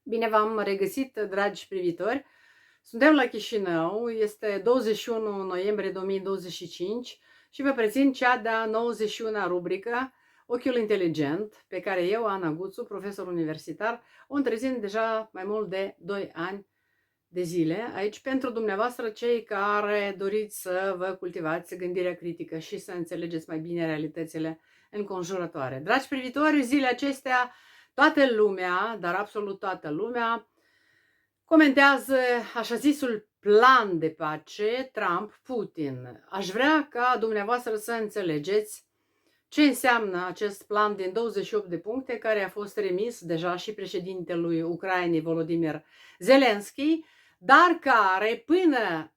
Bine v-am regăsit, dragi privitori! Suntem la Chișinău, este 21 noiembrie 2025 și vă prezint cea de-a 91-a rubrică Ochiul Inteligent, pe care eu, Ana Guțu, profesor universitar, o întrezint deja mai mult de 2 ani de zile aici pentru dumneavoastră, cei care doriți să vă cultivați gândirea critică și să înțelegeți mai bine realitățile înconjurătoare. Dragi privitori, zilele acestea toată lumea, dar absolut toată lumea, comentează așa zisul plan de pace Trump-Putin. Aș vrea ca dumneavoastră să înțelegeți ce înseamnă acest plan din 28 de puncte care a fost remis deja și președintelui Ucrainei Volodymyr Zelensky, dar care până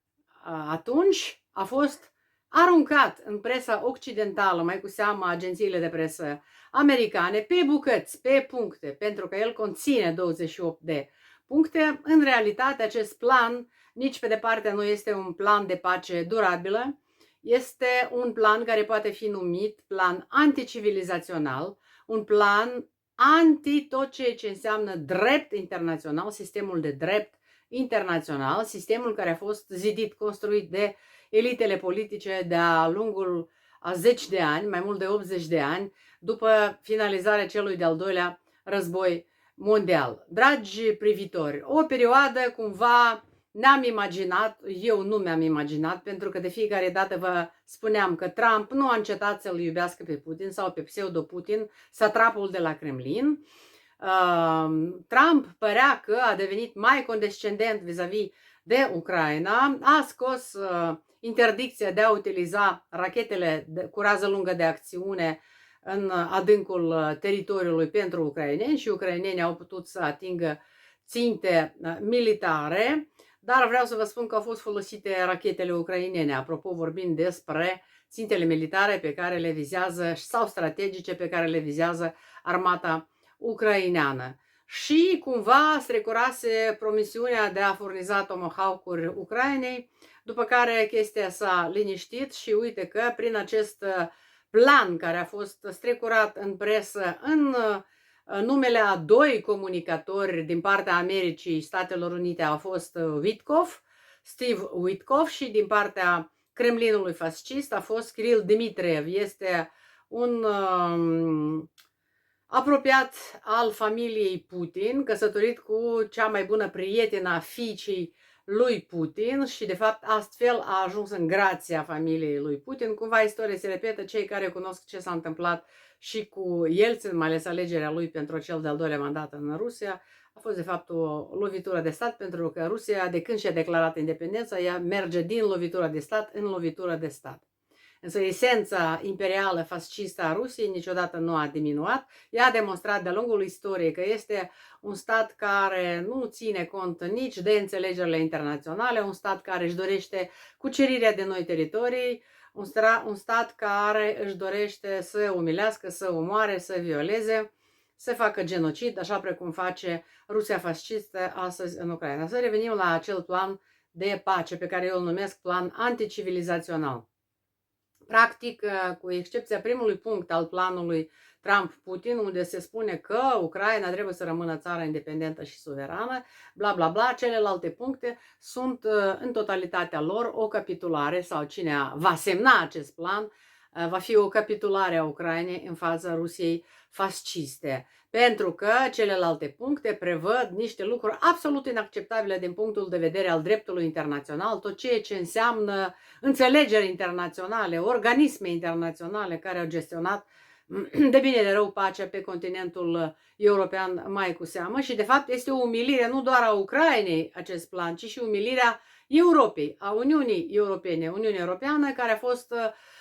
atunci a fost aruncat în presa occidentală, mai cu seamă agențiile de presă americane, pe bucăți, pe puncte, pentru că el conține 28 de puncte. În realitate, acest plan nici pe departe nu este un plan de pace durabilă, este un plan care poate fi numit plan anticivilizațional, un plan anti tot ceea ce înseamnă drept internațional, sistemul de drept internațional, sistemul care a fost zidit, construit de elitele politice de-a lungul a 10 de ani, mai mult de 80 de ani, după finalizarea celui de-al doilea război mondial. Dragi privitori, o perioadă cumva ne-am imaginat, eu nu mi-am imaginat, pentru că de fiecare dată vă spuneam că Trump nu a încetat să-l iubească pe Putin sau pe pseudo-Putin, satrapul de la Kremlin. Trump părea că a devenit mai condescendent vis-a-vis de Ucraina, a scos interdicția de a utiliza rachetele cu rază lungă de acțiune în adâncul teritoriului pentru ucraineni și ucrainenii au putut să atingă ținte militare, dar vreau să vă spun că au fost folosite rachetele ucrainene, apropo vorbind despre țintele militare pe care le vizează sau strategice pe care le vizează armata ucraineană. Și cumva strecurase promisiunea de a furniza tomahawk-uri Ucrainei, după care chestia s-a liniștit și uite că prin acest plan care a fost strecurat în presă în numele a 2 comunicatori din partea Americii, Statelor Unite, a fost Steve Witkoff, și din partea Kremlinului fascist a fost Kirill Dmitriev. Este un apropiat al familiei Putin, căsătorit cu cea mai bună prietenă a fiicei lui Putin și de fapt astfel a ajuns în grația familiei lui Putin. Cumva istoria se repetă, cei care cunosc ce s-a întâmplat și cu Yeltsin, mai ales alegerea lui pentru cel de-al doilea mandat în Rusia, a fost de fapt o lovitură de stat, pentru că Rusia, de când și-a declarat independența, ea merge din lovitură de stat în lovitură de stat. Însă esența imperială fascistă a Rusiei niciodată nu a diminuat. Ea a demonstrat de-a lungul istoriei că este un stat care nu ține cont nici de înțelegerile internaționale, un stat care își dorește cucerirea de noi teritorii, un stat care își dorește să umilească, să omoare, să violeze, să facă genocid, așa precum face Rusia fascistă astăzi în Ucraina. Să revenim la acel plan de pace pe care eu îl numesc plan anticivilizațional. Practic, cu excepția primului punct al planului Trump-Putin, unde se spune că Ucraina trebuie să rămână țară independentă și suverană, bla bla bla, celelalte puncte sunt în totalitatea lor o capitulare, sau cine va semna acest plan va fi o capitulare a Ucrainei în fața Rusiei fasciste. Pentru că celelalte puncte prevăd niște lucruri absolut inacceptabile din punctul de vedere al dreptului internațional, tot ceea ce înseamnă înțelegeri internaționale, organisme internaționale care au gestionat de bine de rău pacea pe continentul european mai cu seamă, și de fapt este o umilire nu doar a Ucrainei acest plan, ci și umilirea Europei, a Uniunii Europene, Uniunea Europeană care a fost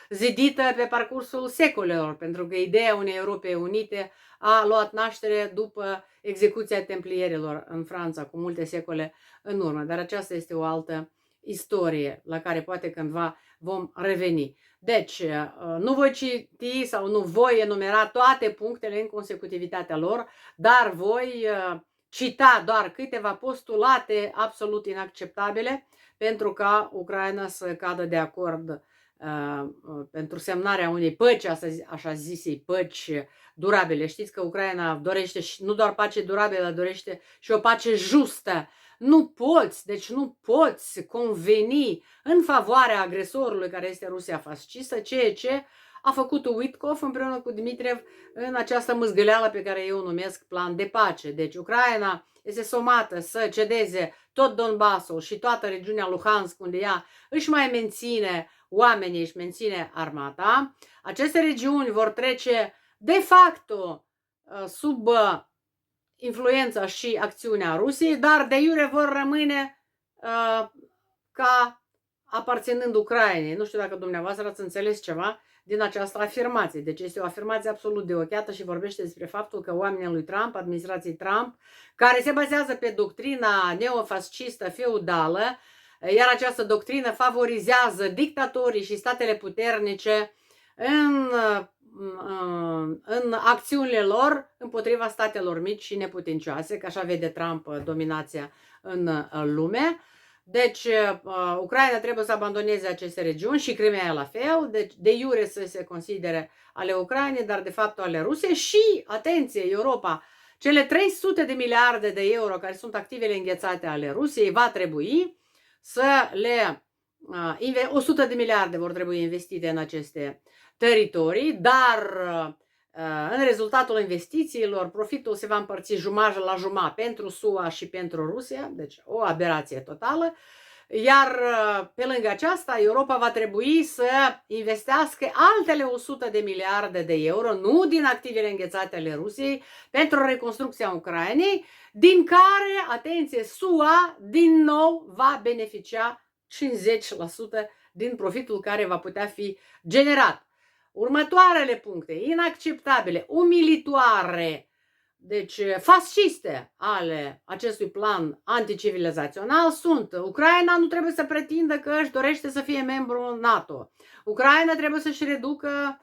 zidită pe parcursul secolelor, pentru că ideea unei Europe Unite a luat naștere după execuția templierilor în Franța, cu multe secole în urmă. Dar aceasta este o altă istorie la care poate cândva vom reveni. Deci, nu voi citi sau nu voi enumera toate punctele în consecutivitatea lor, dar voi cita doar câteva postulate absolut inacceptabile pentru ca Ucraina să cadă de acord pentru semnarea unei păci, așa zisei păci durabile. Știți că Ucraina dorește nu doar pace durabilă, dar dorește și o pace justă. Deci nu poți conveni în favoarea agresorului care este Rusia fascistă, ceea ce a făcut Witkoff împreună cu Dmitriev în această mâzgăleală pe care eu o numesc plan de pace. Deci Ucraina este somată să cedeze tot Donbassul și toată regiunea Luhansk, unde ea își mai menține oamenii, își menține armata. Aceste regiuni vor trece de facto sub influența și acțiunea Rusiei, dar de iure vor rămâne ca aparținând Ucrainei. Nu știu dacă dumneavoastră ați înțeles ceva din această afirmație. Deci este o afirmație absolut de ochiată și vorbește despre faptul că oamenii lui Trump, administrației Trump, care se bazează pe doctrina neofascistă feudală, iar această doctrină favorizează dictatorii și statele puternice în acțiunile lor împotriva statelor mici și neputincioase, că așa vede Trump dominația în lume. Deci Ucraina trebuie să abandoneze aceste regiuni și Crimea la fel, deci de iure să se considere ale Ucrainei, dar de fapt ale Rusiei și, atenție, Europa, cele 300 de miliarde de euro care sunt activele înghețate ale Rusiei va trebui să le 100 de miliarde vor trebui investite în aceste teritorii, dar în rezultatul investițiilor profitul se va împărți jumătate la jumătate pentru SUA și pentru Rusia, deci o aberație totală, iar pe lângă aceasta Europa va trebui să investească altele 100 de miliarde de euro, nu din activele înghețate ale Rusiei, pentru reconstrucția Ucrainei, din care, atenție, SUA din nou va beneficia 50% din profitul care va putea fi generat. Următoarele puncte inacceptabile, umilitoare, deci fasciste ale acestui plan anticivilizațional sunt: Ucraina nu trebuie să pretindă că își dorește să fie membru NATO. Ucraina trebuie să-și reducă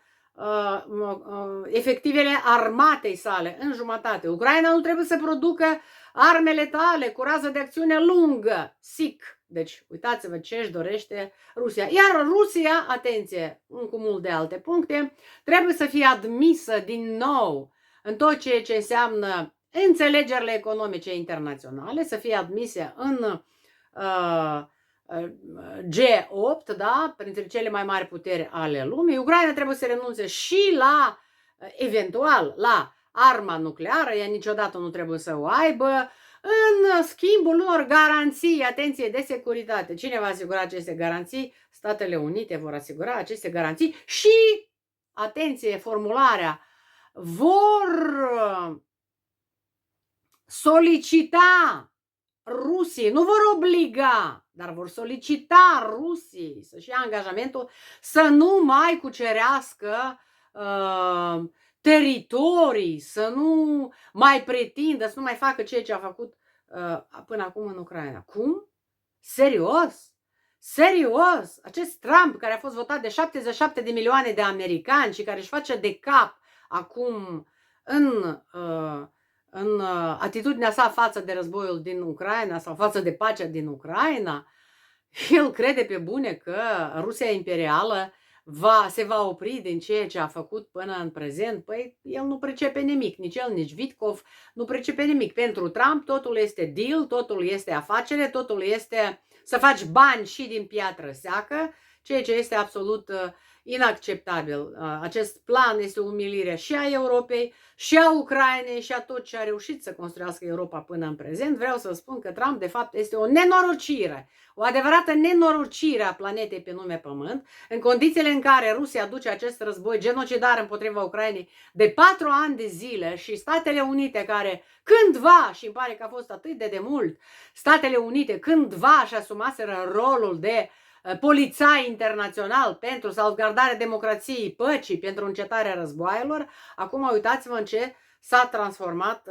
efectivele armatei sale în jumătate. Ucraina nu trebuie să producă arme letale cu rază de acțiune lungă, SIC. Deci, uitați-vă ce își dorește Rusia. Iar Rusia, atenție, un cumul de alte puncte, trebuie să fie admisă din nou în tot ceea ce înseamnă înțelegerile economice internaționale, să fie admise în G8, da, printre cele mai mari puteri ale lumii. Ucraina trebuie să renunțe și la, eventual, la arma nucleară, ea niciodată nu trebuie să o aibă, în schimbul unor garanții, atenție, de securitate. Cine va asigura aceste garanții? Statele Unite vor asigura aceste garanții și, atenție, formularea, vor solicita Rusiei, nu vor obliga, dar vor solicita Rusiei să-și ia angajamentul să nu mai cucerească teritorii, să nu mai pretindă, să nu mai facă ceea ce a făcut până acum în Ucraina. Cum? Serios? Serios? Acest Trump, care a fost votat de 77 de milioane de americani și care își face de cap acum în atitudinea sa față de războiul din Ucraina sau față de pacea din Ucraina, el crede pe bune că Rusia imperială se va opri din ceea ce a făcut până în prezent. Păi el nu pricepe nimic, nici el, nici Witkoff nu pricepe nimic. Pentru Trump totul este deal, totul este afacere, totul este să faci bani și din piatră seacă, ceea ce este absolut inacceptabil. Acest plan este o umilire și a Europei, și a Ucrainei, și a tot ce a reușit să construiască Europa până în prezent. Vreau să spun că Trump, de fapt, este o nenorocire, o adevărată nenorocire a planetei pe nume Pământ, în condițiile în care Rusia duce acest război genocidar împotriva Ucrainei de 4 ani de zile și Statele Unite, care cândva, și îmi pare că a fost atât de demult, Statele Unite cândva și asumaseră rolul de polițai internațional pentru salvgardarea democrației, păcii, pentru încetarea războaielor, acum uitați-vă în ce s-a transformat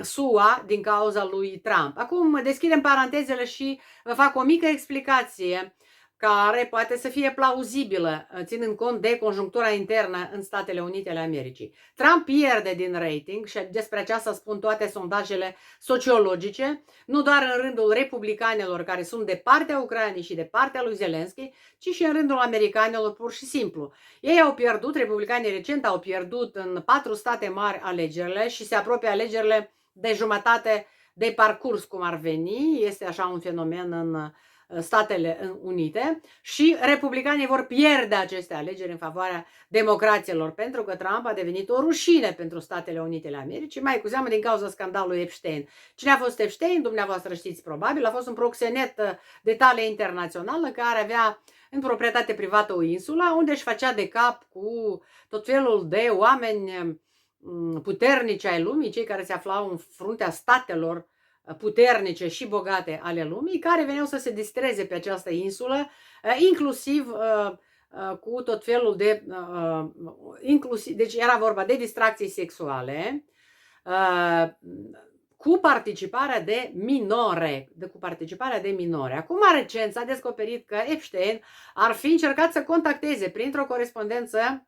SUA din cauza lui Trump. Acum deschidem parantezele și vă fac o mică explicație care poate să fie plauzibilă, ținând cont de conjunctura internă în Statele Unite ale Americii. Trump pierde din rating și despre aceasta spun toate sondajele sociologice, nu doar în rândul republicanilor care sunt de partea Ucrainei și de partea lui Zelensky, ci și în rândul americanilor pur și simplu. Ei au pierdut, republicanii recent au pierdut în 4 state mari alegerile și se apropie alegerile de jumătate de parcurs, cum ar veni. Este așa un fenomen în Statele Unite și republicanii vor pierde aceste alegeri în favoarea democraților, pentru că Trump a devenit o rușine pentru Statele Unite ale Americii, mai cu seamă din cauza scandalului Epstein. Cine a fost Epstein? Dumneavoastră știți probabil, a fost un proxenet de talie internațională care avea în proprietate privată o insulă unde își făcea de cap cu tot felul de oameni puternici ai lumii, cei care se aflau în fruntea statelor puternice și bogate ale lumii, care veneau să se distreze pe această insulă, inclusiv cu tot felul de... deci era vorba de distracții sexuale, cu participarea de minore. Acum recent s-a descoperit că Epstein ar fi încercat să contacteze printr-o corespondență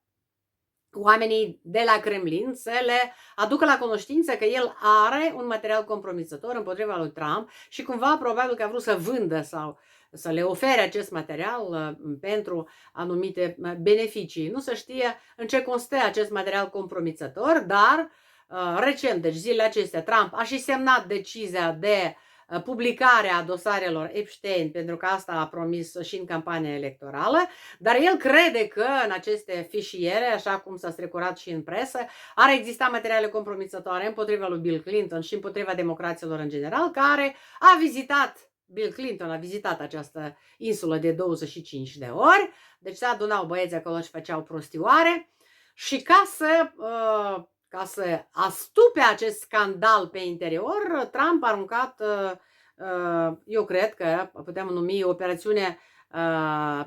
oamenii de la Kremlin să le aducă la cunoștință că el are un material compromițător împotriva lui Trump și cumva probabil că a vrut să vândă sau să le ofere acest material pentru anumite beneficii. Nu se știe în ce constă acest material compromițător, dar recent, deci zilele acestea, Trump a și semnat decizia de publicarea dosarelor Epstein, pentru că asta a promis și în campania electorală, dar el crede că în aceste fișiere, așa cum s-a strecurat și în presă, ar exista materiale compromițătoare împotriva lui Bill Clinton și împotriva democraților în general, care Bill Clinton a vizitat această insulă de 25 de ori, deci se adunau băieți acolo și făceau prostioare și ca să astupe acest scandal pe interior, Trump a aruncat, eu cred că putem numi operațiune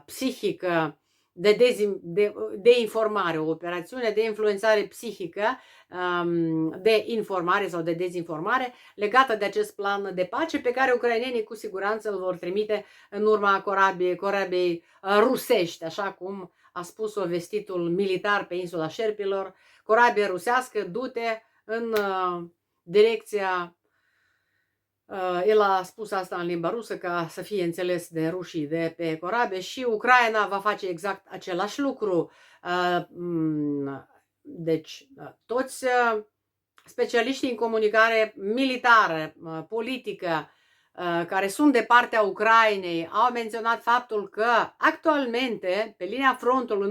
psihică de informare, o operațiune de influențare psihică, de informare sau de dezinformare legată de acest plan de pace pe care ucrainenii cu siguranță îl vor trimite în urma corabiei rusești, așa cum a spus-o vestitul militar pe insula Șerpilor, corabie rusească, du-te în direcția, el a spus asta în limba rusă ca să fie înțeles de rușii de pe corabie și Ucraina va face exact același lucru. Deci toți specialiștii în comunicare militară, politică, care sunt de partea Ucrainei, au menționat faptul că actualmente pe linia frontului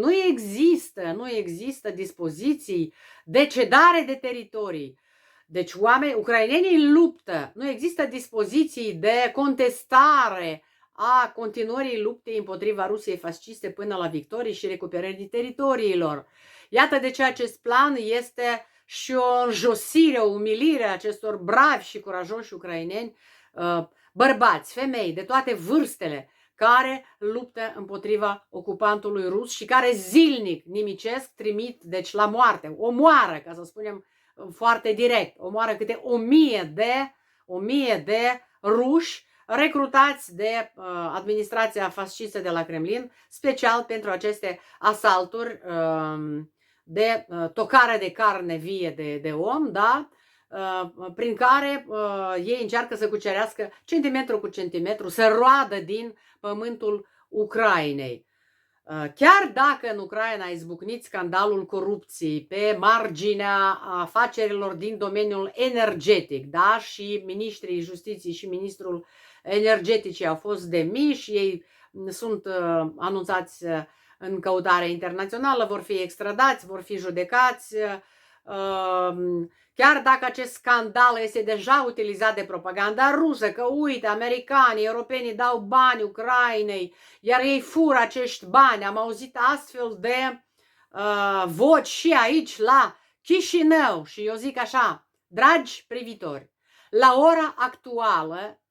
nu există dispoziții de cedare de teritorii. Deci ucrainenii luptă, nu există dispoziții de contestare a continuării luptei împotriva Rusiei fasciste până la victorie și recuperării teritoriilor. Iată de ce acest plan este și o înjosire, o umilire a acestor bravi și curajoși ucraineni, bărbați, femei, de toate vârstele, care luptă împotriva ocupantului rus și care zilnic nimicesc, trimit, deci la moarte, omoară, ca să spunem foarte direct, omoară câte 1000 de ruși recrutați de administrația fascistă de la Kremlin, special pentru aceste asalturi de tocare de carne vie de om, da? Prin care ei încearcă să cucerească centimetru cu centimetru, să roadă din pământul Ucrainei. Chiar dacă în Ucraina a izbucnit scandalul corupției pe marginea afacerilor din domeniul energetic, da? Și ministrii justiției și ministrul energeticii au fost demiși, ei sunt anunțați în căutare internațională, vor fi extradați, vor fi judecați. Chiar dacă acest scandal este deja utilizat de propaganda rusă, că uite, americanii, europenii dau bani Ucrainei, iar ei fură acești bani. Am auzit astfel de voci și aici la Chișinău și eu zic așa, dragi privitori, la ora actuală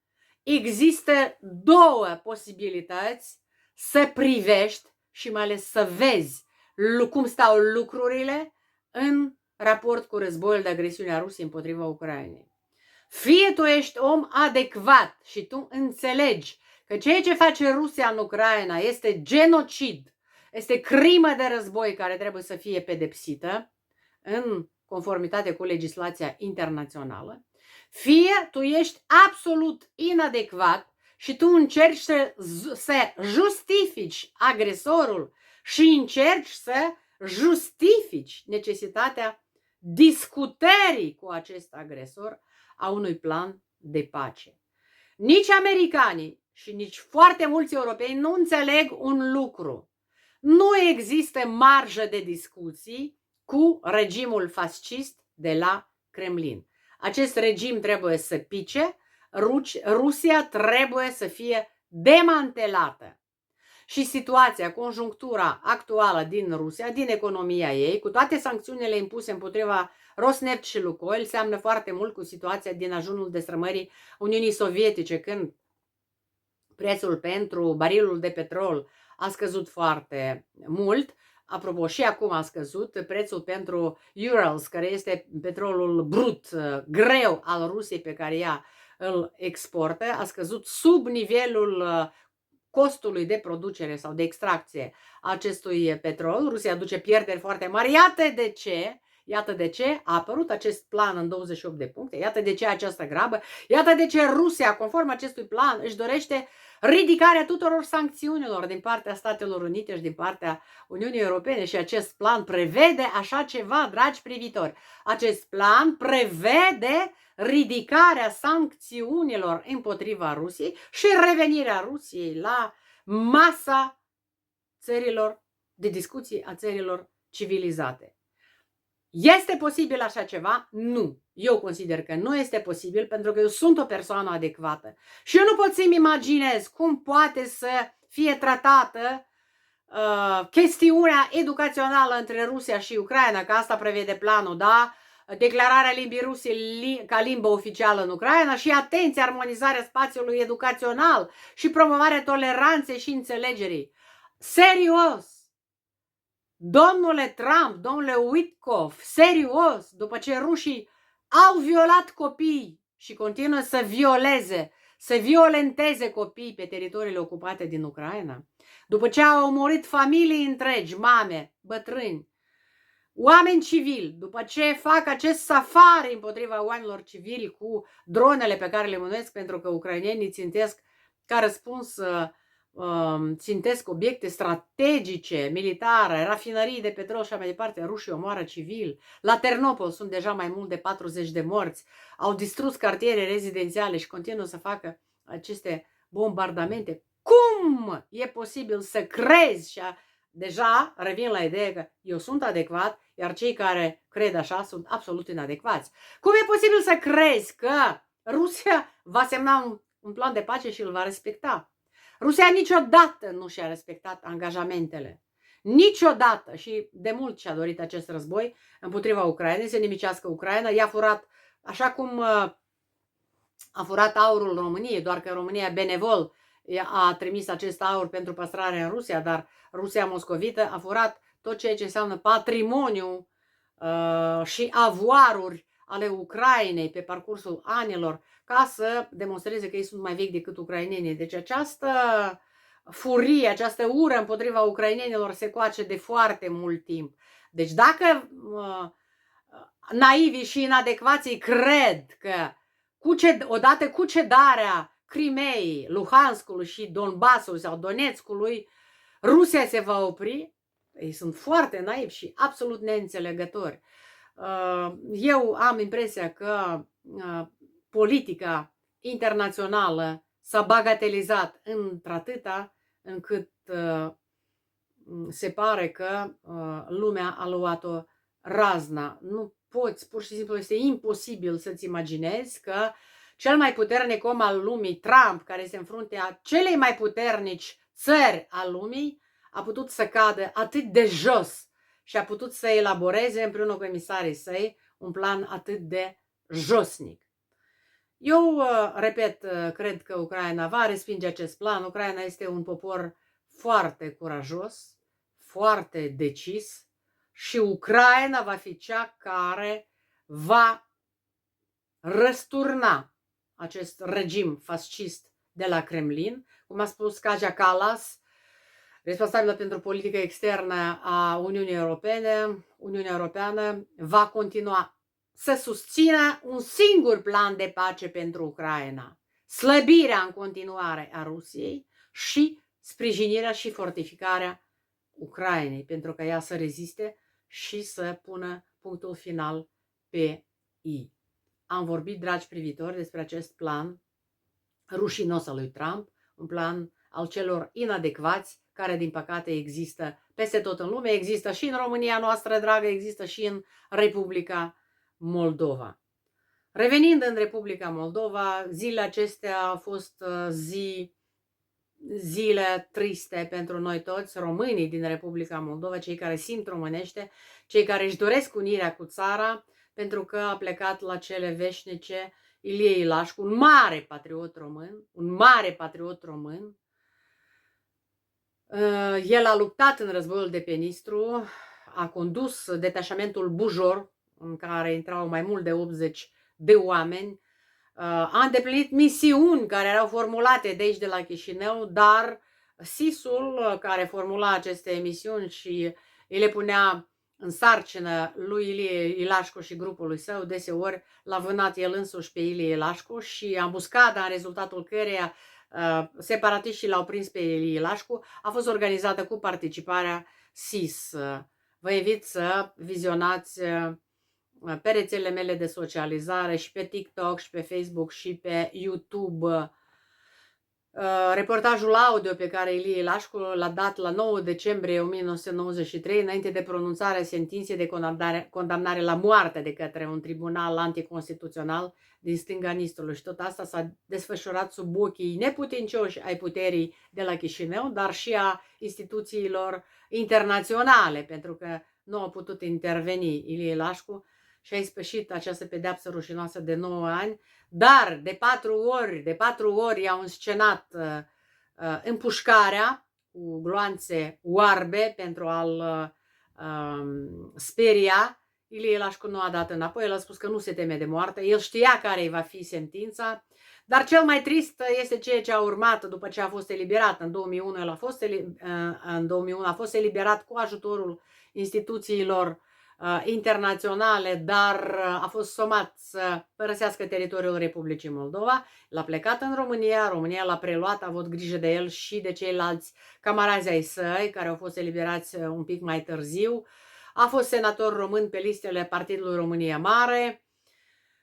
există două posibilități să privești și mai ales să vezi cum stau lucrurile în raport cu războiul de agresiune a Rusiei împotriva Ucrainei. Fie tu ești om adecvat și tu înțelegi că ceea ce face Rusia în Ucraina este genocid, este crimă de război care trebuie să fie pedepsită în conformitate cu legislația internațională, fie tu ești absolut inadecvat și tu încerci să justifici agresorul și încerci să justifici necesitatea discutării cu acest agresor a unui plan de pace. Nici americanii și nici foarte mulți europeni nu înțeleg un lucru. Nu există marjă de discuții cu regimul fascist de la Kremlin. Acest regim trebuie să pice, Rusia trebuie să fie demantelată. Și situația, conjunctura actuală din Rusia, din economia ei, cu toate sancțiunile impuse împotriva Rosneft și Lukoil, seamănă foarte mult cu situația din ajunul destrămării Uniunii Sovietice, când prețul pentru barilul de petrol a scăzut foarte mult. Apropo, și acum a scăzut prețul pentru Urals, care este petrolul brut, greu al Rusiei pe care ea îl exportă, a scăzut sub nivelul costului de producere sau de extracție a acestui petrol. Rusia aduce pierderi foarte mari. Iată de ce a apărut acest plan în 28 de puncte, iată de ce această grabă, iată de ce Rusia, conform acestui plan, își dorește ridicarea tuturor sancțiunilor din partea Statelor Unite și din partea Uniunii Europene și acest plan prevede așa ceva, dragi privitori. Acest plan prevede ridicarea sancțiunilor împotriva Rusiei și revenirea Rusiei la masa țărilor de discuții a țărilor civilizate. Este posibil așa ceva? Nu. Eu consider că nu este posibil pentru că eu sunt o persoană adecvată și eu nu pot să-mi imaginez cum poate să fie tratată chestiunea educațională între Rusia și Ucraina, că asta prevede planul, da? Declararea limbii ruse ca limbă oficială în Ucraina și, atenție, armonizarea spațiului educațional și promovarea toleranței și înțelegerii. Serios! Domnule Trump, domnule Witkoff, serios, după ce rușii au violat copii și continuă să violeze, să violenteze copii pe teritoriile ocupate din Ucraina, după ce au omorât familii întregi, mame, bătrâni, oameni civili, după ce fac acest safari împotriva oamenilor civili cu dronele pe care le mânuiesc pentru că ucrainenii țintesc ca răspuns țintesc obiecte strategice, militare, rafinării de petrol și mai departe, rușii omoară civil. La Ternopil sunt deja mai mult de 40 de morți, au distrus cartiere rezidențiale și continuă să facă aceste bombardamente. Cum e posibil să crezi? Și deja revin la ideea că eu sunt adecvat, iar cei care cred așa sunt absolut inadecvați. Cum e posibil să crezi că Rusia va semna un plan de pace și îl va respecta? Rusia niciodată nu și-a respectat angajamentele. Niciodată. Și de mult și-a dorit acest război împotriva Ucrainei, să nimicească Ucraina. I-a furat, așa cum a furat aurul României, doar că România benevol a trimis acest aur pentru păstrare în Rusia, dar Rusia moscovită a furat tot ceea ce înseamnă patrimoniu și avoaruri ale Ucrainei pe parcursul anilor, ca să demonstreze că ei sunt mai vechi decât ucrainenii. Deci această furie, această ură împotriva ucrainenilor se coace de foarte mult timp. Deci dacă naivii și inadecvații cred că odată cu cedarea Crimeei, Luhanskului și Donbasului sau Donetskului, Rusia se va opri, ei sunt foarte naivi și absolut neînțelegători. Eu am impresia că politica internațională s-a bagatelizat într-atâta încât se pare că lumea a luat-o razna. Nu poți, pur și simplu este imposibil să-ți imaginezi că cel mai puternic om al lumii, Trump, care este în fruntea celei mai puternici țări al lumii, a putut să cadă atât de jos și a putut să elaboreze împreună cu emisarii săi un plan atât de josnic. Eu, repet, cred că Ucraina va respinge acest plan. Ucraina este un popor foarte curajos, foarte decis și Ucraina va fi cea care va răsturna acest regim fascist de la Kremlin. Cum a spus Kaja Kallas, responsabilă pentru politică externă a Uniunii Europene, Uniunea Europeană va continua să susțină un singur plan de pace pentru Ucraina, slăbirea în continuare a Rusiei și sprijinirea și fortificarea Ucrainei, pentru ca ea să reziste și să pună punctul final pe I. Am vorbit, dragi privitori, despre acest plan rușinos al lui Trump, un plan al celor inadecvați, care din păcate există peste tot în lume, există și în România noastră dragă, există și în Republica Moldova. Revenind în Republica Moldova, zilele acestea au fost zile triste pentru noi toți, românii din Republica Moldova, cei care simt românește, cei care își doresc unirea cu țara, pentru că a plecat la cele veșnice Ilie Ilascu, un mare patriot român. El a luptat în războiul de pe Nistru, a condus detașamentul Bujor, în care intrau mai mult de 80 de oameni, a îndeplinit misiuni care erau formulate de aici de la Chișinău, dar SIS-ul care formula aceste misiuni și îi le punea în sarcină lui Ilie Ilascu și grupului său, deseori l-a vânat el însuși pe Ilie Ilascu și ambuscada, în rezultatul căreia separatiștii l-au prins pe Ilie Ilascu, a fost organizată cu participarea SIS. Vă invit să vizionați pe rețelele mele de socializare și pe TikTok și pe Facebook și pe YouTube reportajul audio pe care Ilie Ilascu l-a dat la 9 decembrie 1993, înainte de pronunțarea sentinței de condamnare la moarte de către un tribunal anticonstituțional din stânga Nistrului. Și tot asta s-a desfășurat sub ochii neputincioși ai puterii de la Chișinău, dar și a instituțiilor internaționale, pentru că nu au putut interveni Ilie Ilascu și a ispășit această pedeapsă rușinoasă de 9 ani, dar de patru ori i-au înscenat împușcarea cu gloanțe oarbe pentru a-l speria. Ilie Ilascu nu a dat înapoi, el a spus că nu se teme de moarte, el știa care va fi sentința, dar cel mai trist este ceea ce a urmat după ce a fost eliberat. În 2001 a fost eliberat cu ajutorul instituțiilor internaționale, dar a fost somat să părăsească teritoriul Republicii Moldova. L-a plecat în România, România l-a preluat, a avut grijă de el și de ceilalți camarazi ai săi, care au fost eliberați un pic mai târziu. A fost senator român pe listele Partidului România Mare,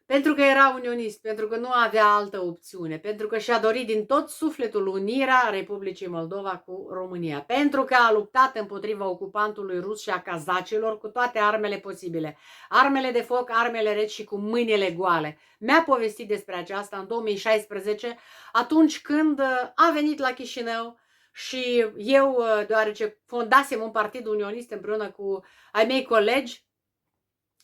pentru că era unionist, pentru că nu avea altă opțiune, pentru că și-a dorit din tot sufletul unirea Republicii Moldova cu România, pentru că a luptat împotriva ocupantului rus și a cazacilor cu toate armele posibile, armele de foc, armele reci și cu mâinile goale. Mi-a povestit despre aceasta în 2016, atunci când a venit la Chișinău și eu, deoarece fondasem un partid unionist împreună cu ai mei colegi,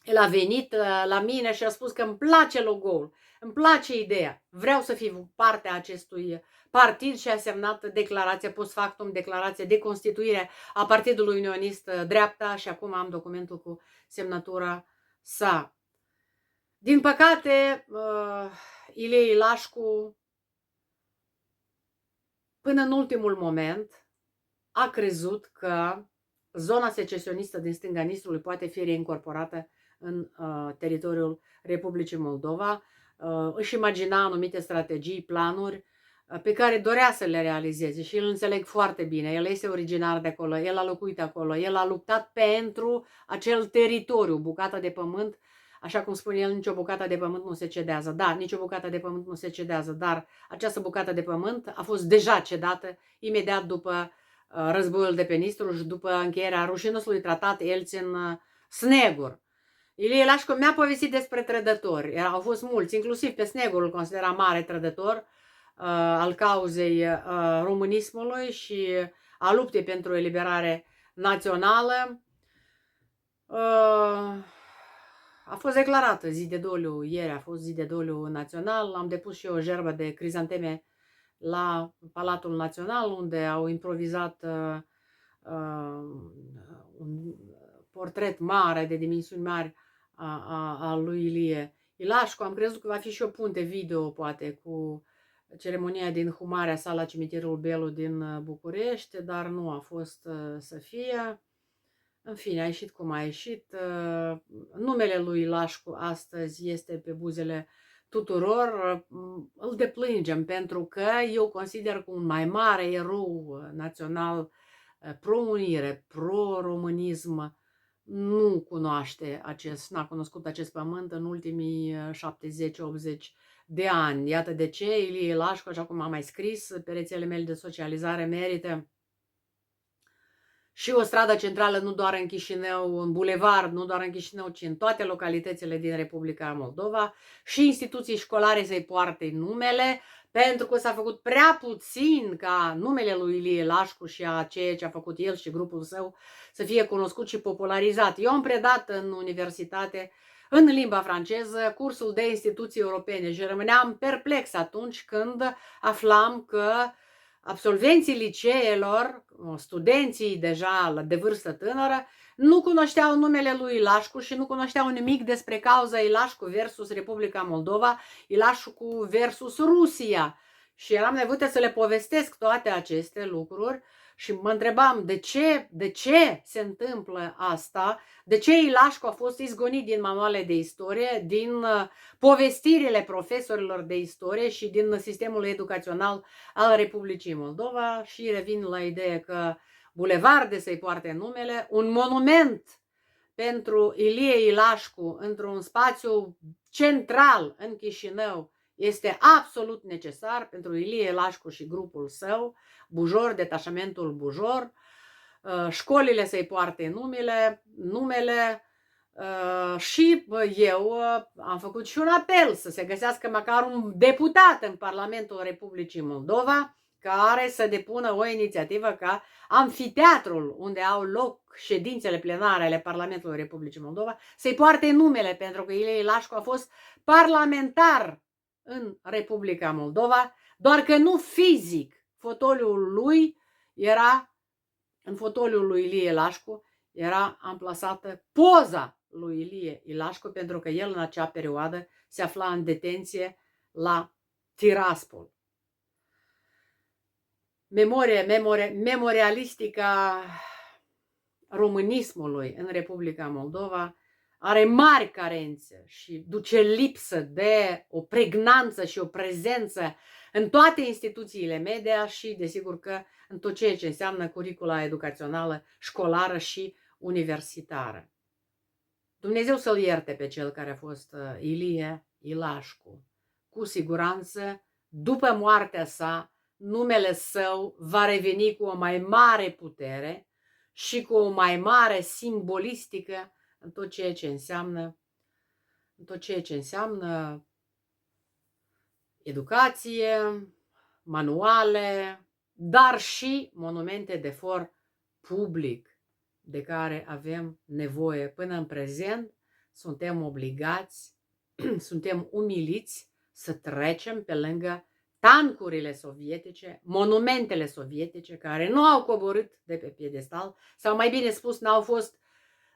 el a venit la mine și a spus că îmi place logo-ul, îmi place ideea, vreau să fiu parte a acestui partid și a semnat declarația post factum, declarația de constituire a Partidului Unionist Dreapta și acum am documentul cu semnătura sa. Din păcate, Ilie Ilascu, până în ultimul moment, a crezut că zona secesionistă din stânga Nistrului poate fi reincorporată în teritoriul Republicii Moldova, își imagina anumite strategii, planuri pe care dorea să le realizeze și îl înțeleg foarte bine. El este originar de acolo, el a locuit acolo, el a luptat pentru acel teritoriu, bucata de pământ, așa cum spune el, nicio bucată de pământ nu se cedează. Da, nicio bucată de pământ nu se cedează, dar această bucată de pământ a fost deja cedată imediat după războiul de pe Nistru și după încheierea rușinosului tratat Elțin-Snegur. Ilie Ilascu mi-a povestit despre trădători. Au fost mulți, inclusiv pe Snegur îl considera mare trădător al cauzei românismului și a luptei pentru eliberare națională. A fost declarată zi de doliu, ieri a fost zi de doliu național. Am depus și eu o jerbă de crizanteme la Palatul Național, unde au improvizat un portret mare, de dimensiuni mari, a lui Ilie Ilașcu, am crezut că va fi și o punte video, poate, cu ceremonia din inhumarea sa la cimitirul Belu din București, dar nu a fost să fie. În fine, a ieșit cum a ieșit. Numele lui Ilașcu astăzi este pe buzele tuturor. Îl deplângem pentru că eu consider că un mai mare erou național pro-unire, pro-românism nu cunoaște n-a cunoscut acest pământ în ultimii 70-80 de ani. Iată de ce Ilie Ilașcu, așa cum am mai scris pe rețelele mele de socializare, merită și o stradă centrală nu doar în Chișinău, în bulevard, nu doar în Chișinău, ci în toate localitățile din Republica Moldova, și instituții școlare să-i poarte numele, pentru că s-a făcut prea puțin ca numele lui Ilie Ilașcu și a ceea ce a făcut el și grupul său să fie cunoscut și popularizat. Eu am predat în universitate în limba franceză cursul de instituții europene și rămâneam perplex atunci când aflam că absolvenții liceelor, studenții deja de vârstă tânără, nu cunoșteau numele lui Ilașcu și nu cunoșteau nimic despre cauza Ilașcu versus Republica Moldova, Ilașcu versus Rusia. Și eram nevoită să le povestesc toate aceste lucruri și mă întrebam de ce se întâmplă asta, de ce Ilașcu a fost izgonit din manuale de istorie, din povestirile profesorilor de istorie și din sistemul educațional al Republicii Moldova. Și revin la ideea că bulevarde să-i poarte numele, un monument pentru Ilie Ilașcu într-un spațiu central în Chișinău este absolut necesar pentru Ilie Ilașcu și grupul său, Bujor, detașamentul Bujor, școlile să-i poarte numele și eu am făcut și un apel să se găsească măcar un deputat în Parlamentul Republicii Moldova care să depună o inițiativă ca amfiteatrul unde au loc ședințele plenare ale Parlamentului Republicii Moldova să-i poarte numele, pentru că Ilie Ilașcu a fost parlamentar în Republica Moldova, doar că nu fizic. Fotoliul lui era, în fotoliul lui Ilie Ilașcu era amplasată poza lui Ilie Ilașcu, pentru că el în acea perioadă se afla în detenție la Tiraspol. Memorialistica românismului în Republica Moldova are mari carențe și duce lipsă de o pregnanță și o prezență în toate instituțiile media și, desigur, că în tot ceea ce înseamnă curicula educațională, școlară și universitară. Dumnezeu să-l ierte pe cel care a fost Ilie Ilașcu. Cu siguranță, după moartea sa, numele său va reveni cu o mai mare putere și cu o mai mare simbolistică în tot ceea ce înseamnă educație, manuale, dar și monumente de for public de care avem nevoie. Până în prezent suntem obligați, suntem umiliți să trecem pe lângă tancurile sovietice, monumentele sovietice care nu au coborât de pe piedestal, sau mai bine spus, n-au fost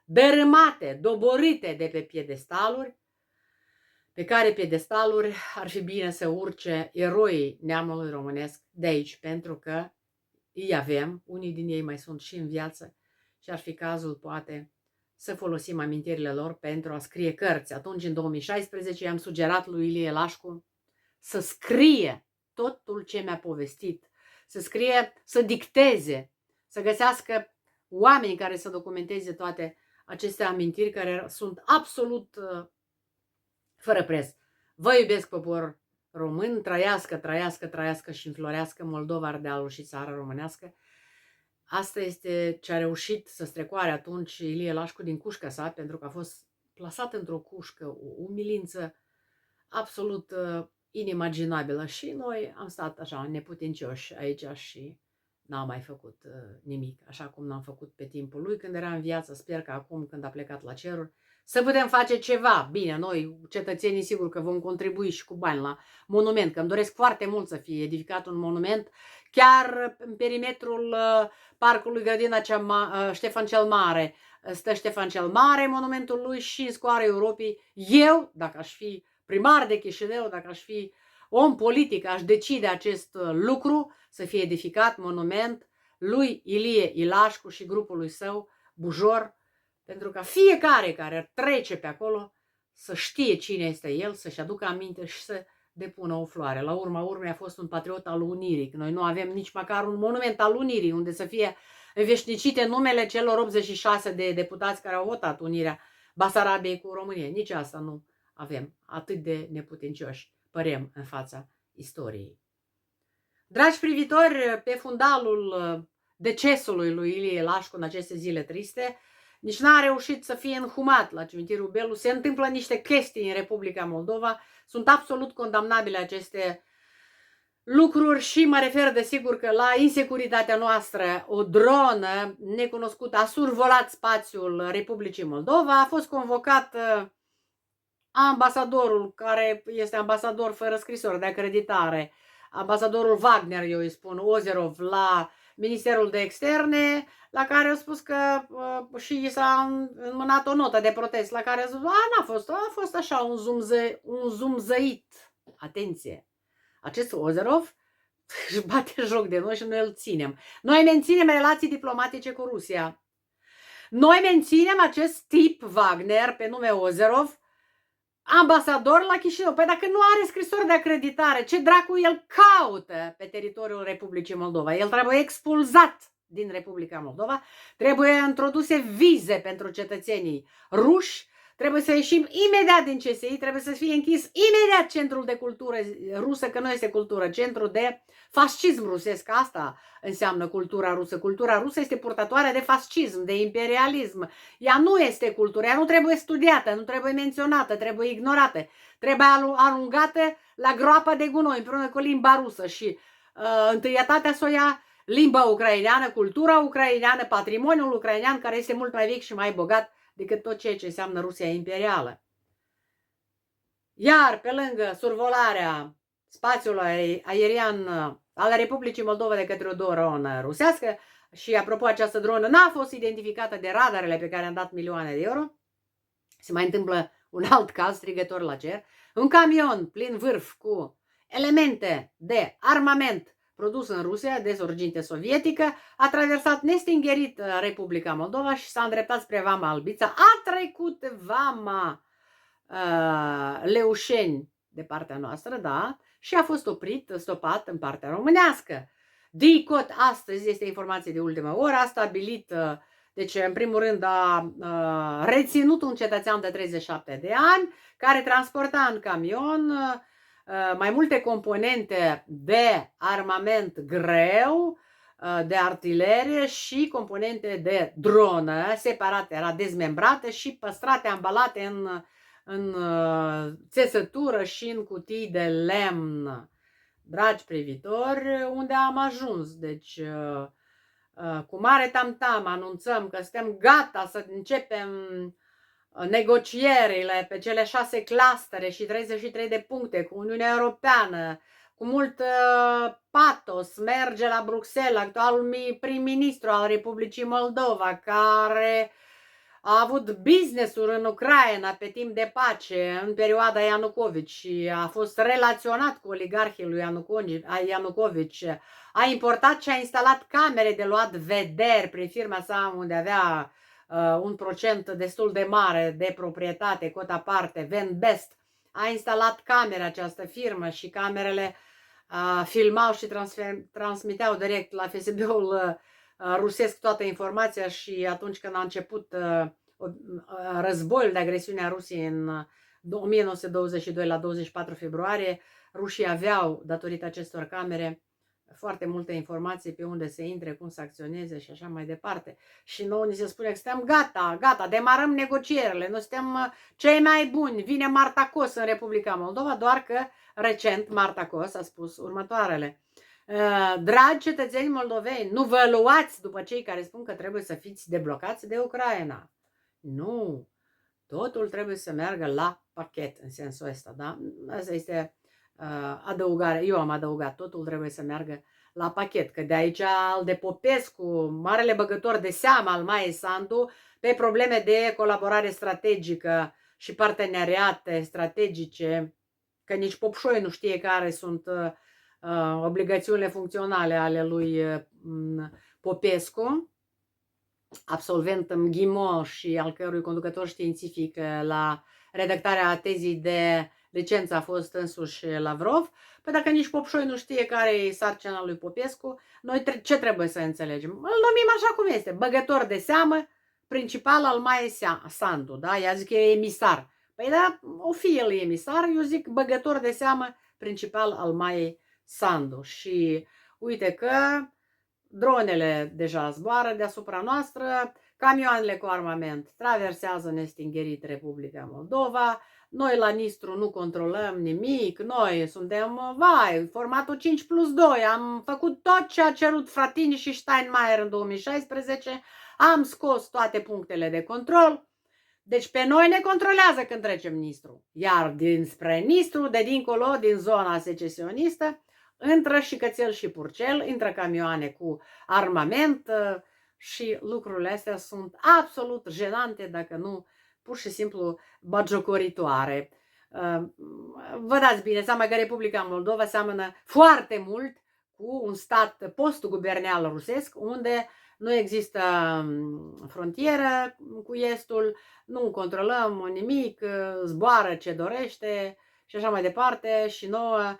dărâmate, doborite de pe piedestaluri, pe care piedestaluri ar fi bine să urce eroii neamului românesc de aici, pentru că îi avem, unii din ei mai sunt și în viață și ar fi cazul, poate, să folosim amintirile lor pentru a scrie cărți. Atunci, în 2016, am sugerat lui Ilie Ilașcu să scrie totul ce mi-a povestit, să scrie, să dicteze, să găsească oameni care să documenteze toate aceste amintiri care sunt absolut fără preț. Vă iubesc, popor român, trăiască, trăiască, trăiască și înflorească Moldova, Ardealul și țara românească. Asta este ce a reușit să strecoare atunci Ilie Ilașcu din cușca sa, pentru că a fost plasat într-o cușcă, o umilință absolut inimaginabilă. Și noi am stat așa neputincioși aici și n-am mai făcut nimic, așa cum n-am făcut pe timpul lui când era în viață. Sper că acum, când a plecat la ceruri, să putem face ceva. Bine, noi, cetățenii, sigur că vom contribui și cu bani la monument, că îmi doresc foarte mult să fie edificat un monument chiar în perimetrul parcului Grădina Ștefan cel Mare, stă Ștefan cel Mare, monumentul lui, și în scoara Europei. Eu, dacă aș fi primar de Chișinău, dacă aș fi om politic, aș decide acest lucru, să fie edificat monument lui Ilie Ilașcu și grupului său, Bujor, pentru ca fiecare care trece pe acolo să știe cine este el, să-și aducă aminte și să depună o floare. La urma urmei a fost un patriot al Unirii. Noi nu avem nici măcar un monument al Unirii unde să fie veșnicite numele celor 86 de deputați care au votat unirea Basarabiei cu România. Nici asta nu avem. Atât de neputincioși părem în fața istoriei. Dragi privitori, pe fundalul decesului lui Ilie Ilașcu în aceste zile triste, nici n-a reușit să fie înhumat la cimitirul Belu. Se întâmplă niște chestii în Republica Moldova. Sunt absolut condamnabile aceste lucruri și mă refer desigur că la insecuritatea noastră. O dronă necunoscută a survolat spațiul Republicii Moldova. A fost convocat ambasadorul, care este ambasador fără scrisori de acreditare, ambasadorul Wagner, eu îi spun, Ozerov, la Ministerul de Externe, la care a spus că și i s-a înmânat o notă de protest, la care a zis, a fost așa un zumzăit. Atenție! Acest Ozerov își bate joc de noi și noi îl ținem. Noi menținem relații diplomatice cu Rusia. Noi menținem acest tip Wagner pe nume Ozerov ambasador la Chișinău. Păi dacă nu are scrisori de acreditare, ce dracu el caută pe teritoriul Republicii Moldova? El trebuie expulzat din Republica Moldova, trebuie introduse vize pentru cetățenii ruși, trebuie să ieșim imediat din CSI, trebuie să fie închis imediat centrul de cultură rusă, că nu este cultură, centrul de fascism rusesc. Asta înseamnă cultura rusă. Cultura rusă este purtătoare de fascism, de imperialism. Ea nu este cultură, ea nu trebuie studiată, nu trebuie menționată, trebuie ignorată, trebuie alungată la groapa de gunoi împreună cu limba rusă și întâietatea să o ia limba ucraineană, cultura ucraineană, patrimoniul ucrainean, care este mult mai vechi și mai bogat decât tot ceea ce înseamnă Rusia imperială. Iar pe lângă survolarea spațiului aerian al Republicii Moldova de către o dronă rusească, și apropo, această dronă n-a fost identificată de radarele pe care am dat milioane de euro, se mai întâmplă un alt caz strigător la cer. Un camion plin vârf cu elemente de armament produs în Rusia, de sorginte sovietică, a traversat nestingerit Republica Moldova și s-a îndreptat spre Vama Albița. A trecut Vama Leușeni de partea noastră, da, și a fost stopat în partea românească. DICOT astăzi, este informație de ultimă oră, a stabilit, deci în primul rând a reținut un cetățean de 37 de ani care transporta în camion mai multe componente de armament greu, de artilerie și componente de dronă separate, era dezmembrate și păstrate, ambalate în țesătură și în cutii de lemn. Dragi privitori, unde am ajuns? Deci, cu mare tamtam anunțăm că suntem gata să începem negocierile pe cele 6 clustere și 33 de puncte cu Uniunea Europeană. Cu mult patos merge la Bruxelles actualul prim-ministru al Republicii Moldova, care a avut business-uri în Ucraina pe timp de pace în perioada Ianucovici și a fost relaționat cu oligarhii lui Ianucovici. A importat și a instalat camere de luat vederi prin firma sa, unde avea un procent destul de mare de proprietate, cota parte, Venbest. A instalat camere această firmă și camerele filmau și transmiteau direct la FSB-ul rusesc toată informația și atunci când a început războiul de agresiune a Rusiei în 1922 la 24 februarie, rușii aveau, datorită acestor camere, foarte multe informații pe unde să intre, cum să acționeze și așa mai departe. Și nouă ni se spune că suntem gata, demarăm negocierile, noi suntem cei mai buni, vine Marta Cos în Republica Moldova, doar că recent Marta Cos a spus următoarele. Dragi cetățeni moldoveni, nu vă luați după cei care spun că trebuie să fiți deblocați de Ucraina. Nu, totul trebuie să meargă la pachet în sensul ăsta, da? Asta este adăugare, eu am adăugat, totul trebuie să meargă la pachet, că de aici al de Popescu, marele băgător de seamă al Maiei Sandu, pe probleme de colaborare strategică și parteneriate strategice, că nici Popșoi nu știe care sunt obligațiunile funcționale ale lui Popescu, absolvent în Ghimo și al cărui conducător științific la redactarea tezii de licență a fost însuși Lavrov. Păi dacă nici Popșoi nu știe care e sarcina lui Popescu, noi ce trebuie să înțelegem? Îl numim așa cum este, băgător de seamă, principal al Maiei Sandu, da? Ea zic că e emisar. Păi da, o fi el emisar, eu zic băgător de seamă, principal al Maiei Sandu. Și uite că dronele deja zboară deasupra noastră, camioanele cu armament traversează nestingerit Republica Moldova, noi la Nistru nu controlăm nimic, noi suntem, formatul 5+2, am făcut tot ce a cerut Fratini și Steinmeier în 2016, am scos toate punctele de control, deci pe noi ne controlează când trecem Nistru, iar dinspre Nistru, de dincolo, din zona secesionistă, intră și cățel și purcel, intră camioane cu armament și lucrurile astea sunt absolut jenante, dacă nu pur și simplu bagiocoritoare. Vă dați bine seama că Republica Moldova seamănă foarte mult cu un stat post-gubernial rusesc, unde nu există frontieră cu estul, nu controlăm nimic, zboară ce dorește și așa mai departe și nouă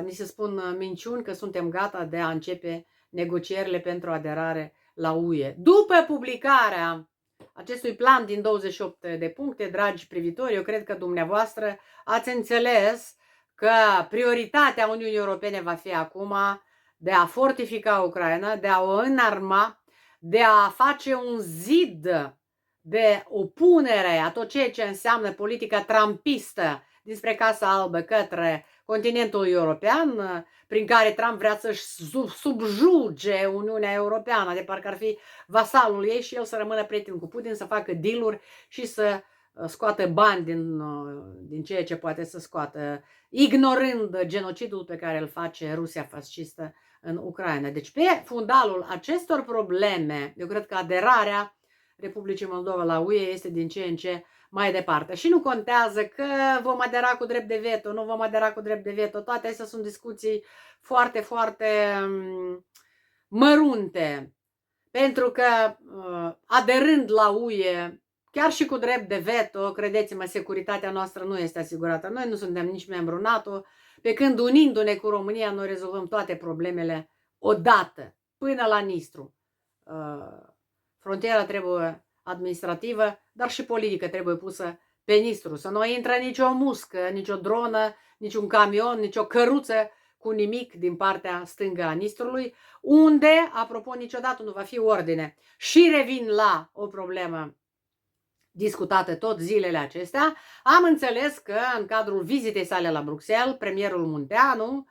ni se spun minciuni că suntem gata de a începe negocierile pentru aderare la UE. După publicarea acestui plan din 28 de puncte, dragi privitori, eu cred că dumneavoastră ați înțeles că prioritatea Uniunii Europene va fi acum de a fortifica Ucraina, de a o înarma, de a face un zid de opunere a tot ceea ce înseamnă politica trumpistă dinspre Casa Albă către continentul european, prin care Trump vrea să-și subjuge Uniunea Europeană, de parcă ar fi vasalul ei și el să rămână prieten cu Putin, să facă deal-uri și să scoată bani din ceea ce poate să scoată, ignorând genocidul pe care îl face Rusia fascistă în Ucraina. Deci pe fundalul acestor probleme, eu cred că aderarea Republicii Moldova la UE este din ce în ce mai departe. Și nu contează că vom adera cu drept de veto, nu vom adera cu drept de veto. Toate astea sunt discuții foarte, foarte mărunte. Pentru că aderând la UE, chiar și cu drept de veto, credeți-mă, securitatea noastră nu este asigurată. Noi nu suntem nici membru NATO, pe când unindu-ne cu România, noi rezolvăm toate problemele odată, până la Nistru. Frontiera trebuie administrativă, dar și politică trebuie pusă pe Nistru. Să nu intră nicio muscă, nicio dronă, niciun camion, nicio căruță cu nimic din partea stângă a Nistrului, unde, apropo, niciodată nu va fi ordine. Și revin la o problemă discutată tot zilele acestea, am înțeles că în cadrul vizitei sale la Bruxelles, premierul Munteanu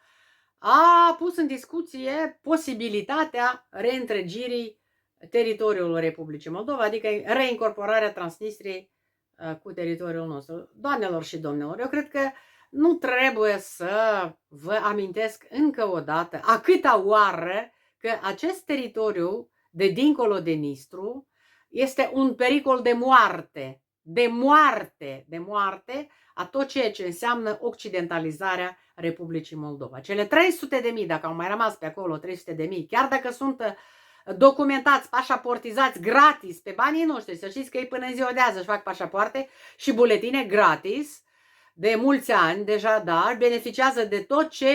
a pus în discuție posibilitatea reîntregirii teritoriul Republicii Moldova, adică reincorporarea Transnistriei cu teritoriul nostru. Doamnelor și domnilor, eu cred că nu trebuie să vă amintesc încă o dată, a câta oară, că acest teritoriu de dincolo de Nistru este un pericol de moarte, de moarte a tot ceea ce înseamnă occidentalizarea Republicii Moldova. Cele 300.000, dacă au mai rămas pe acolo 300.000, chiar dacă sunt documentați, pașaportizați gratis pe banii noștri, să știți că ei până în ziua de azi își fac pașapoarte și buletine gratis, de mulți ani deja, dar beneficiază de tot ce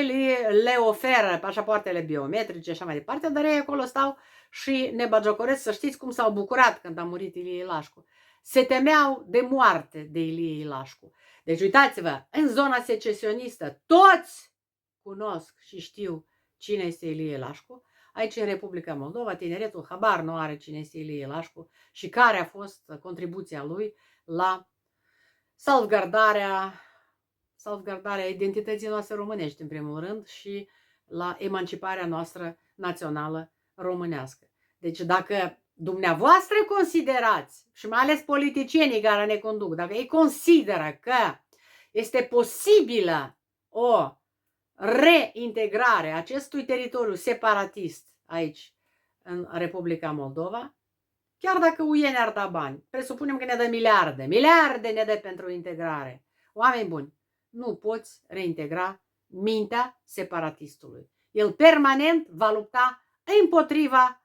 le oferă pașapoartele biometrice și așa mai departe, dar ei acolo stau și ne bagiocoresc. Să știți cum s-au bucurat când a murit Ilie Ilascu. Se temeau de moarte de Ilie Ilascu. Deci uitați-vă, în zona secesionistă toți cunosc și știu cine este Ilie Ilascu. Aici în Republica Moldova, tineretul habar nu are cine este Ilie Ilascu și care a fost contribuția lui la salvgardarea identității noastre românești, în primul rând, și la emanciparea noastră națională românească. Deci dacă dumneavoastră considerați, și mai ales politicienii care ne conduc, dacă ei consideră că este posibilă o reintegrare a acestui teritoriu separatist aici, în Republica Moldova, Chiar dacă UE ne-ar da bani, presupunem că ne dă miliarde ne dă pentru integrare. Oameni buni, nu poți reintegra mintea separatistului. El permanent va lupta împotriva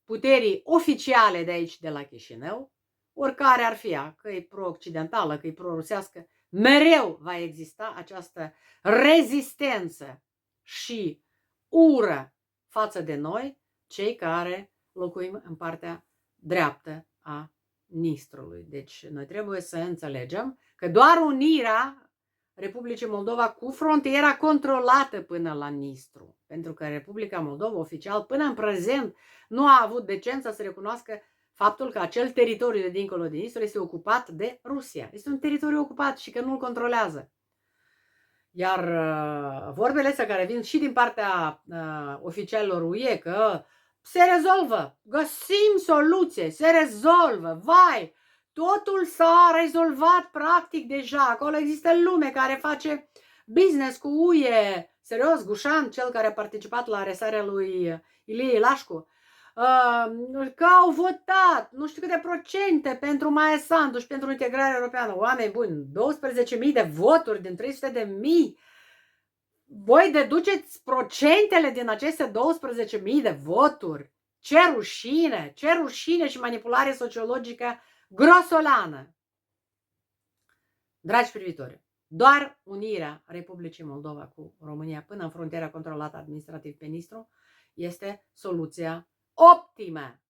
puterii oficiale de aici, de la Chișinău, oricare ar fi ea, că e pro-occidentală, că e pro-rusească, mereu va exista această rezistență și ură față de noi, cei care locuim în partea dreaptă a Nistrului. Deci noi trebuie să înțelegem că doar unirea Republicii Moldova cu frontiera controlată până la Nistru, pentru că Republica Moldova oficial până în prezent nu a avut decența să recunoască faptul că acel teritoriu de dincolo de Nistru este ocupat de Rusia. Este un teritoriu ocupat și că nu-l controlează. Iar vorbele astea care vin și din partea oficialilor UE că se rezolvă, găsim soluție, se rezolvă, vai, totul s-a rezolvat practic deja, acolo există lume care face business cu UE, serios, Gușan, cel care a participat la aresarea lui Ilie Ilașcu, că au votat nu știu câte procente pentru Maia Sandu și pentru integrarea europeană. Oameni buni, 12.000 de voturi din 300.000. Voi deduceți procentele din aceste 12.000 de voturi. Ce rușine și manipulare sociologică grosolană. Dragi privitori, doar unirea Republicii Moldova cu România până în frontiera controlată administrativ pe Nistru este soluția optimă.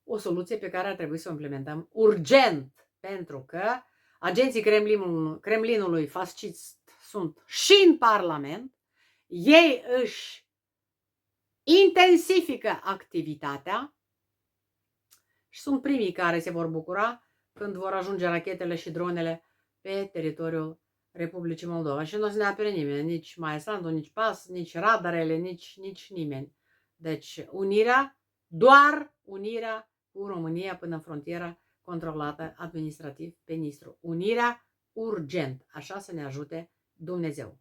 O soluție pe care ar trebui să o implementăm urgent, pentru că agenții Kremlinului fascist sunt și în Parlament, ei își intensifică activitatea și sunt primii care se vor bucura când vor ajunge rachetele și dronele pe teritoriul Republicii Moldova. Și nu o să ne apere nimeni, nici Maia Sandu, nici PAS, nici radarele, nici nimeni. Deci doar unirea cu România până în frontiera controlată administrativ pe Nistru. Unirea urgent, așa să ne ajute Dumnezeu.